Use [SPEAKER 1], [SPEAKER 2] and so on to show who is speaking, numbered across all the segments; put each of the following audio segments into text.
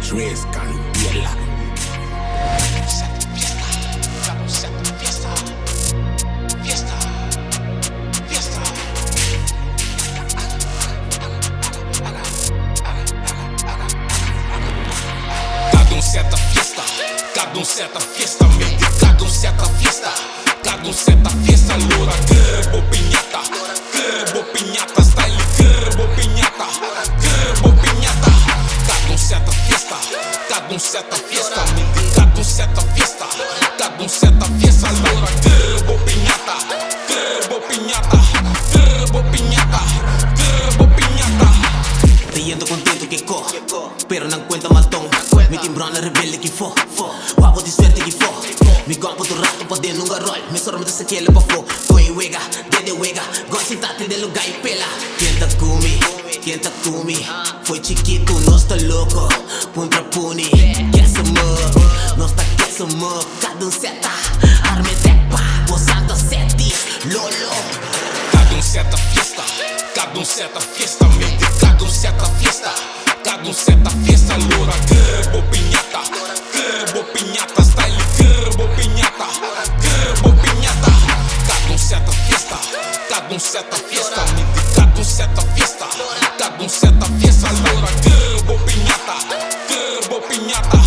[SPEAKER 1] Trace Candela.
[SPEAKER 2] Cada um seta fiesta, mente, cada um seta fiesta. Cada um seta fiesta, loura, gerbo pinhata. Gerbo pinhata, style, gerbo pinhata. Gerbo pinhata. Cada um seta fiesta, cada um seta fiesta, mente, cada um seta fiesta. Cada um seta fiesta, loura, gerbo pinhata. Gerbo pinhata. Gerbo pinhata. Gerbo pinhata.
[SPEAKER 3] Te yendo contento que co, pero não cuenta matão. Me timbrona rebelde que for, wabo de suerte que for. Me campo do rato pra dentro num garol. Me soro me dessa que ele pra for. Põe wega, dede wega. Gosto de de lugar e pela. Quem tá comigo? Foi chiquito, nós tá louco. Puntra puni, quer sumir. Nós tá quer sumir. Cada um seta, arme tepa. Gozando sete, lolo.
[SPEAKER 2] Cada um seta fiesta, cada um seta fiesta, mente, cada um seta fiesta. Cada um seta fiesta, loura, gerbo pinhata. Gerbo pinhata, style, gerbo pinhata. Gerbo pinhata. Cada um seta fiesta, cada um seta fiesta, mente, cada um seta fiesta. Cada um seta fiesta, loura, gerbo pinhata. Gerbo pinhata.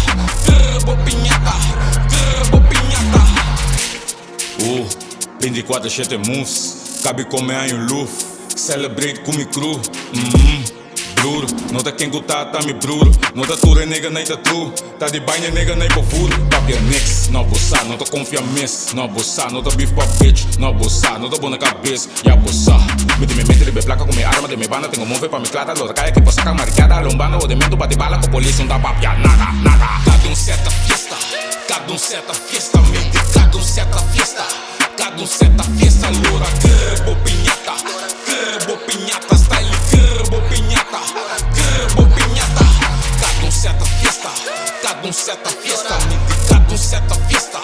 [SPEAKER 2] Gerbo pinhata. Gerbo pinhata. 24/7 moves, cabe comer em luf. Celebrate com mi cru. Bruro, não tá quem tá me bruro. Não tá ture nega nem tá true. Tá de banha nega nem pra furo. Papi é next, não abusar, não tá confia miss. Não abusar, não tá beef pra bitch. Não abusar, não tá bom na cabeça. E abusar. Me de me mente de placa com minha arma de me banda. Tenho move pra me clata, loura caia que passa com a maricada. Lombando o demento bate bala com polícia. Não dá papi a nada, nada. Cada um seta fiesta, cada um seta fiesta, mente, cada um seta fiesta. Cada um seta fiesta, loura, gerbo pinhata. Gerbo pinhata, style, gerbo pinhata. Gerbo pinhata. Cada um seta fiesta, cada um seta fiesta, mente, cada um seta fiesta.